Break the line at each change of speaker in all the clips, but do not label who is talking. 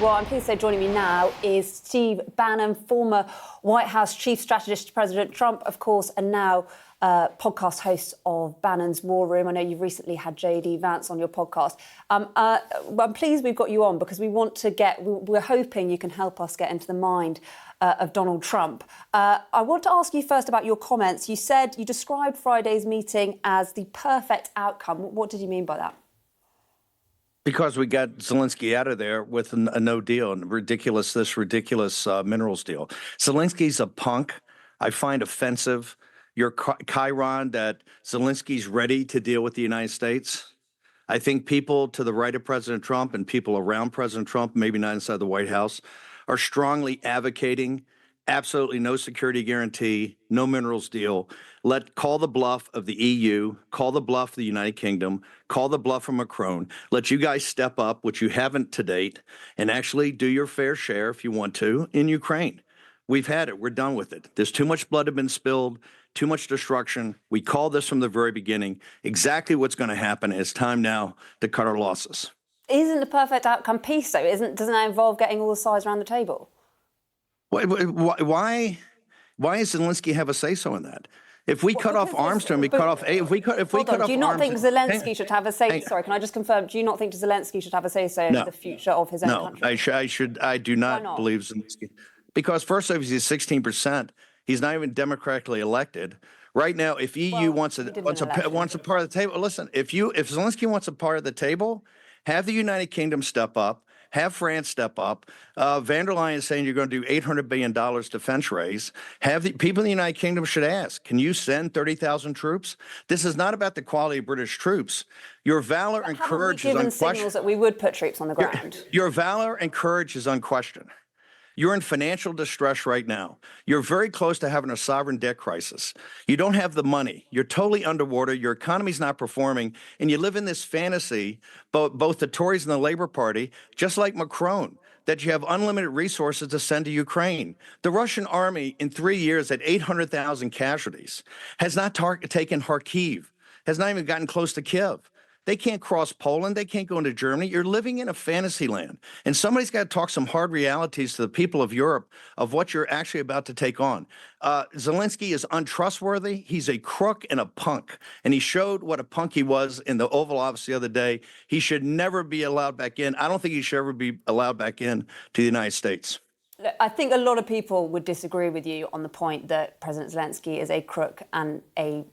Well, I'm pleased to say joining me now is Steve Bannon, former White House chief strategist to President Trump, of course, and now podcast host of Bannon's War Room. I know you've recently had J.D. Vance on your podcast. I'm pleased we've got you on because we're hoping you can help us get into the mind of Donald Trump. I want to ask you first about your comments. You said you described Friday's meeting as the perfect outcome. What did you mean by that?
Because we got Zelenskyy out of there with a no deal and ridiculous minerals deal. Zelensky's a punk. I find offensive your chyron that Zelensky's ready to deal with the United States. I think people to the right of President Trump and people around President Trump, maybe not inside the White House, are strongly advocating absolutely no security guarantee, no minerals deal. Call the bluff of the EU, call the bluff of the United Kingdom, call the bluff of Macron. Let you guys step up, which you haven't to date, and actually do your fair share, if you want to, in Ukraine. We've had it. We're done with it. There's too much blood has been spilled, too much destruction. We called this from the very beginning. Exactly what's going to happen. It's time now to cut our losses.
Isn't the perfect outcome peace, though? Doesn't that involve getting all the sides around the table?
Why does Zelensky have a say-so in that? If we cut off arms to him, we cut off. If we cut off arms.
Do you not think Zelensky should have a say? Sorry, can I just confirm? Do you not think Zelensky should have a say-so in the future of his own country?
No, I do not believe Zelensky, because first off, he's 16%. He's not even democratically elected. Right now, if EU wants a part of the table, listen. If Zelensky wants a part of the table, have the United Kingdom step up. Have France step up. Van der Leyen is saying you're going to do $800 billion defense raise. Have the people in the United Kingdom should ask, can you send 30,000 troops? This is not about the quality of British troops. Your valor and courage is unquestioned.
Signals that we would put troops on the ground.
Your valor and courage is unquestioned. You're in financial distress right now. You're very close to having a sovereign debt crisis. You don't have the money. You're totally underwater. Your economy's not performing. And you live in this fantasy, both the Tories and the Labour Party, just like Macron, that you have unlimited resources to send to Ukraine. The Russian army in 3 years at 800,000 casualties has not taken Kharkiv, has not even gotten close to Kiev. They can't cross Poland. They can't go into Germany. You're living in a fantasy land. And somebody's got to talk some hard realities to the people of Europe of what you're actually about to take on. Zelensky is untrustworthy. He's a crook and a punk. And he showed what a punk he was in the Oval Office the other day. He should never be allowed back in. I don't think he should ever be allowed back in to the United States.
I think a lot of people would disagree with you on the point that President Zelensky is a crook and a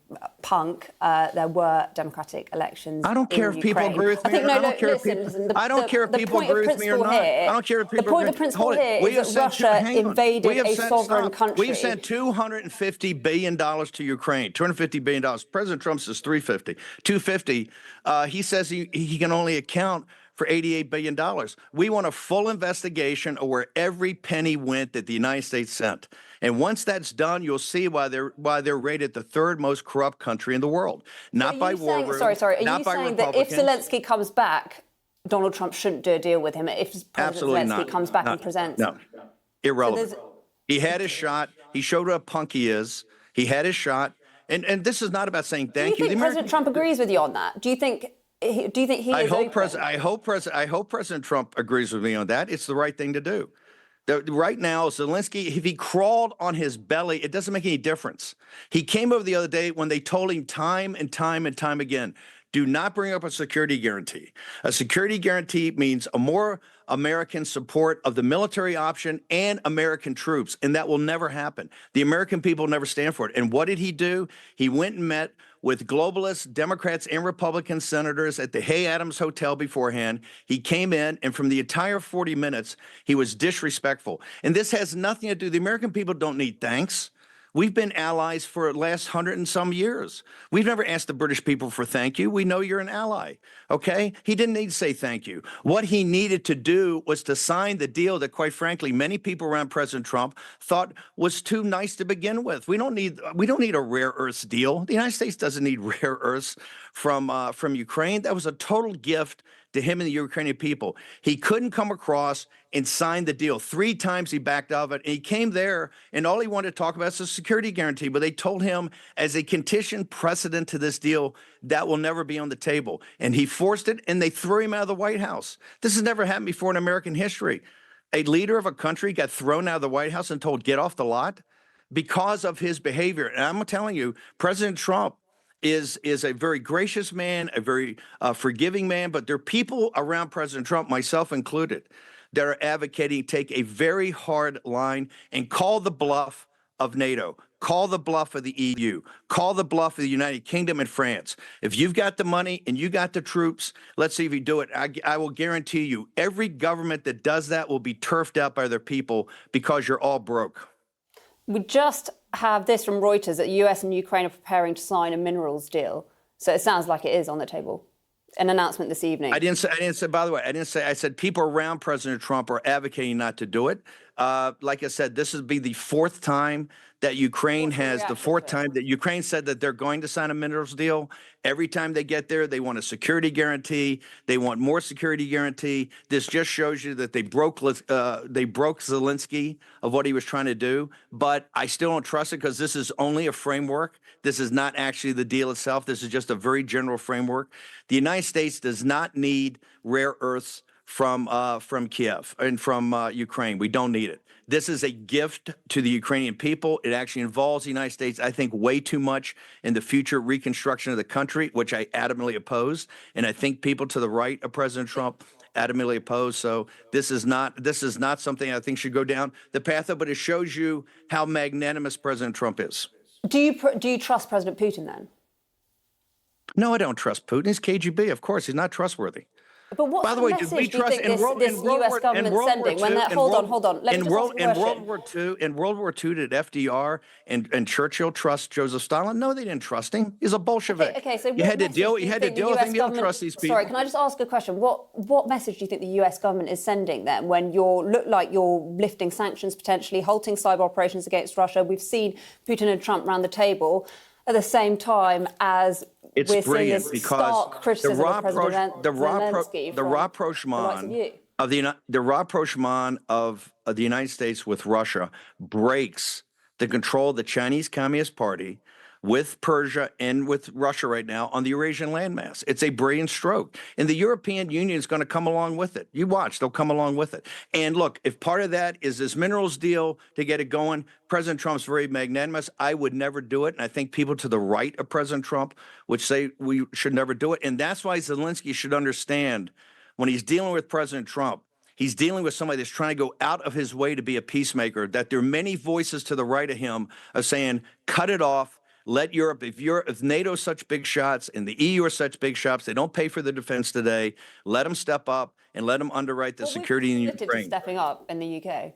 punk. There were democratic elections.
I don't care if people agree with me. I don't care if people agree with me or not. I don't care if people agree.
The point of principle here is that Russia invaded a sovereign country.
We've sent $250 billion to Ukraine. $250 billion. President Trump says $350. $250. He says he can only account for $88 billion. We want a full investigation of where every penny went that the United States sent. And once that's done, you'll see why they're rated the third most corrupt country in the world. Not by war room.
Sorry. Are you saying that if Zelensky comes back, Donald Trump shouldn't do a deal with him? If President Zelensky comes back and presents?
No. Irrelevant. He had his shot. He showed what a punk he is. He had his shot. And this is not about saying thank you.
Do you think President Trump agrees with you on that? Do you think he is open?
I hope President Trump agrees with me on that. It's the right thing to do. Right now, Zelensky, if he crawled on his belly, it doesn't make any difference. He came over the other day when they told him time and time again, do not bring up a security guarantee. A security guarantee means a more American support of the military option and American troops, and that will never happen. The American people never stand for it. And what did he do? He went and met with globalist Democrats and Republican senators at the Hay Adams Hotel beforehand. He came in, and from the entire 40 minutes, he was disrespectful. And this has nothing to do, the American people don't need thanks. We've been allies for the last 100 and some years. We've never asked the British people for thank you. We know you're an ally, okay? He didn't need to say thank you. What he needed to do was to sign the deal that, quite frankly, many people around President Trump thought was too nice to begin with. We don't need a rare earths deal. The United States doesn't need rare earths from Ukraine. That was a total gift to him and the Ukrainian people. He couldn't come across and sign the deal. 3 times he backed out of it. And he came there, and all he wanted to talk about is a security guarantee. But they told him, as a condition precedent to this deal, that will never be on the table. And he forced it, and they threw him out of the White House. This has never happened before in American history. A leader of a country got thrown out of the White House and told, get off the lot, because of his behavior. And I'm telling you, President Trump is a very gracious man, a very forgiving man, but there are people around President Trump, myself included, that are advocating take a very hard line and call the bluff of NATO, call the bluff of the EU, call the bluff of the United Kingdom and France. If you've got the money and you got the troops, let's see if you do it. I will guarantee you, every government that does that will be turfed out by their people because you're all broke.
We just have this from Reuters that the US and Ukraine are preparing to sign a minerals deal. So it sounds like it is on the table. An announcement this evening. I didn't say, by the way, I said people around President Trump are advocating not to do it. Like I said, this would be the 4th time that Ukraine Ukraine said that they're going to sign a minerals deal. Every time they get there, they want a security guarantee. They want more security guarantee. This just shows you that they broke Zelensky of what he was trying to do. But I still don't trust it because this is only a framework. This is not actually the deal itself. This is just a very general framework. The United States does not need rare earths from Kiev and from Ukraine. We don't need it. This is a gift to the Ukrainian people. It actually involves the United States, I think, way too much in the future reconstruction of the country, which I adamantly oppose. And I think people to the right of President Trump adamantly oppose. So this is not something I think should go down the path of, but it shows you how magnanimous President Trump is. Do you trust President Putin then?
No, I don't trust Putin. He's KGB. Of course, he's not trustworthy.
But what message do you think this U.S. government is sending when they're... Hold on. Let me just ask a question.
In World War II, did FDR and Churchill trust Joseph Stalin? No, they didn't trust him. He's a Bolshevik.
Okay, so
you had to deal with him. You don't trust these people.
Sorry, can I just ask a question? What message do you think the U.S. government is sending then when look like you're lifting sanctions, potentially halting cyber operations against Russia? We've seen Putin and Trump round the table at the same time as we're seeing this stark criticism of President Zelensky
the rapprochement of the United States with Russia breaks the control of the Chinese Communist Party with Persia and with Russia right now on the Eurasian landmass. It's a brilliant stroke. And the European Union is going to come along with it. You watch, they'll come along with it. And look, if part of that is this minerals deal to get it going, President Trump's very magnanimous. I would never do it. And I think people to the right of President Trump would say we should never do it. And that's why Zelensky should understand when he's dealing with President Trump, he's dealing with somebody that's trying to go out of his way to be a peacemaker, that there are many voices to the right of him of saying, cut it off. Let Europe, if NATO's such big shots and the EU are such big shots, they don't pay for the defense today, let them step up and let them underwrite the security in Ukraine.
We've committed to stepping up in the UK.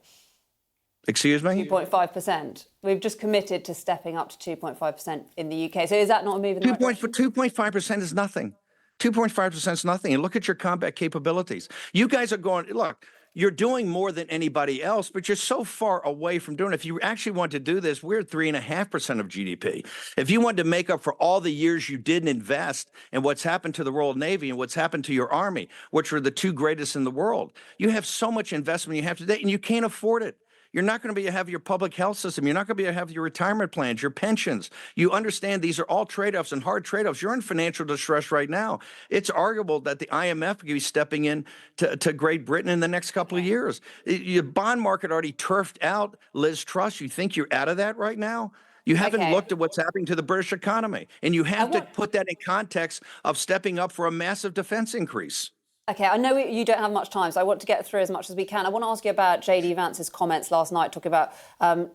Excuse me?
2.5%. We've just committed to stepping up to 2.5% in the UK. So is that not a move in the right direction?
2.5% is nothing. 2.5% is nothing. And look at your combat capabilities. You guys are going, look, you're doing more than anybody else, but you're so far away from doing it. If you actually want to do this, we're at 3.5% of GDP. If you wanted to make up for all the years you didn't invest in what's happened to the Royal Navy and what's happened to your Army, which were the 2 greatest in the world, you have so much investment you have today, and you can't afford it. You're not going to be able to have your public health system. You're not going to be able to have your retirement plans, your pensions. You understand these are all trade-offs and hard trade-offs. You're in financial distress right now. It's arguable that the IMF could be stepping in to Great Britain in the next couple of years. Your bond market already turfed out Liz Truss. You think you're out of that right now? You haven't looked at what's happening to the British economy. And you have to put that in context of stepping up for a massive defense increase.
Okay, I know you don't have much time, so I want to get through as much as we can. I want to ask you about J.D. Vance's comments last night, talking about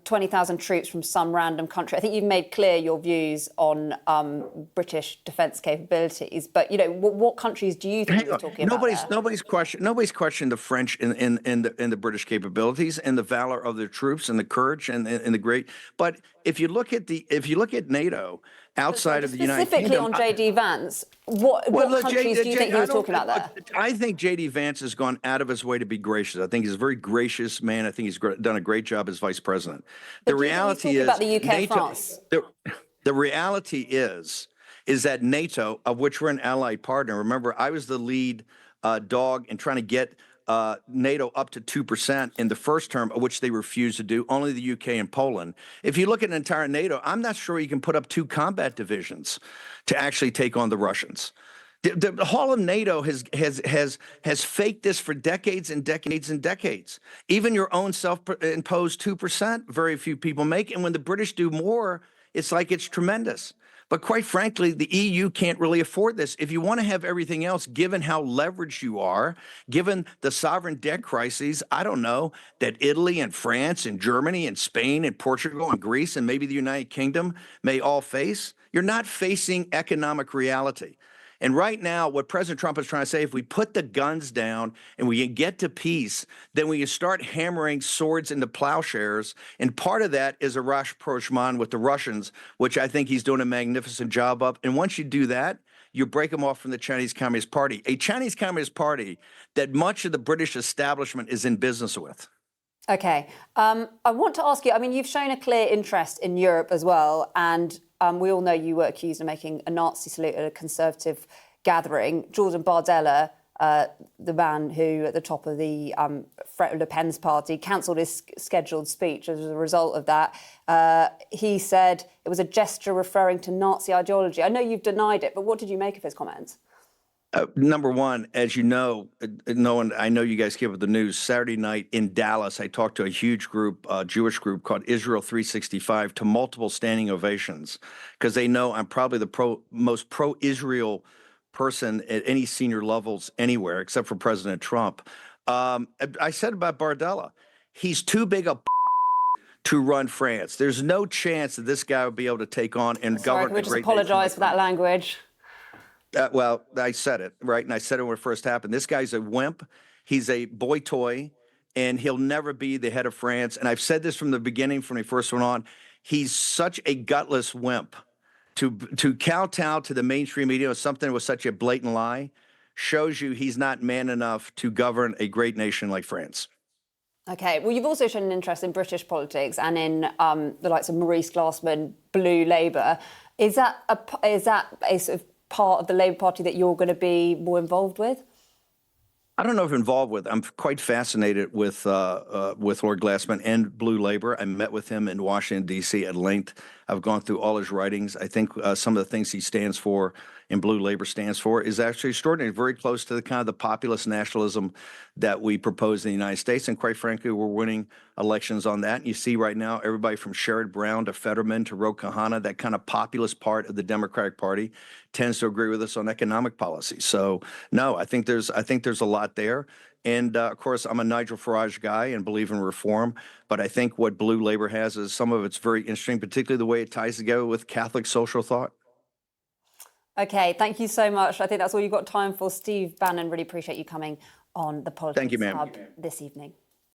20,000 troops from some random country. I think you've made clear your views on British defence capabilities, but what countries do you think you're talking about?
Nobody's questioned the French in the British capabilities and the valor of their troops and the courage and the great. But if you look at NATO. Outside of the United Kingdom.
Specifically on J.D. Vance, what countries do you think he was talking about there?
I think J.D. Vance has gone out of his way to be gracious. I think he's a very gracious man. I think he's done a great job as vice president. The reality is
about the UK and France.
The reality is that NATO, of which we're an allied partner. Remember, I was the lead dog in trying to get NATO up to 2% in the first term, which they refused to do, only the UK and Poland. If you look at an entire NATO, I'm not sure you can put up 2 combat divisions to actually take on the Russians. The whole of NATO has faked this for decades and decades and decades. Even your own self-imposed 2%, very few people make. And when the British do more, it's like it's tremendous. But quite frankly, the EU can't really afford this. If you want to have everything else, given how leveraged you are, given the sovereign debt crises, I don't know, that Italy and France and Germany and Spain and Portugal and Greece and maybe the United Kingdom may all face, you're not facing economic reality. And right now, what President Trump is trying to say, if we put the guns down and we can get to peace, then we can start hammering swords into plowshares. And part of that is a rapprochement with the Russians, which I think he's doing a magnificent job of. And once you do that, you break them off from the Chinese Communist Party, a Chinese Communist Party that much of the British establishment is in business with.
Okay. I want to ask you, I mean, you've shown a clear interest in Europe as well, and we all know you were accused of making a Nazi salute at a Conservative gathering. Jordan Bardella, the man who at the top of the Le Pen's party, cancelled his scheduled speech as a result of that. He said it was a gesture referring to Nazi ideology. I know you've denied it, but what did you make of his comments?
Number one, as you know, I know you guys keep up the news. Saturday night in Dallas, I talked to a huge group, Jewish group called Israel 365, to multiple standing ovations, because they know I'm probably the most pro-Israel person at any senior levels anywhere, except for President Trump. I said about Bardella, he's too big a to run France. There's no chance that this guy would be able to take on and govern.
Can we just apologise for that language?
Well, I said it, right? And I said it when it first happened. This guy's a wimp. He's a boy toy, and he'll never be the head of France. And I've said this from the beginning, from when he first went on. He's such a gutless wimp. To kowtow to the mainstream media with something that was such a blatant lie shows you he's not man enough to govern a great nation like France.
Okay, well, you've also shown an interest in British politics and in the likes of Maurice Glassman, Blue Labour. Is that a sort of part of the Labour Party that you're going to be more involved with?
I don't know if involved with. I'm quite fascinated with Lord Glassman and Blue Labour. I met with him in Washington, D.C. at length. I've gone through all his writings. I think some of the things he stands for and Blue Labour stands for is actually extraordinary, very close to the kind of the populist nationalism that we propose in the United States. And quite frankly, we're winning elections on that. And you see right now, everybody from Sherrod Brown to Fetterman to Ro Khanna, that kind of populist part of the Democratic Party tends to agree with us on economic policy. So no, I think there's a lot there. And of course, I'm a Nigel Farage guy and believe in reform. But I think what Blue Labour has is some of it's very interesting, particularly the way it ties together with Catholic social thought.
Okay, thank you so much. I think that's all you've got time for. Steve Bannon, really appreciate you coming on the Politics Hub this evening.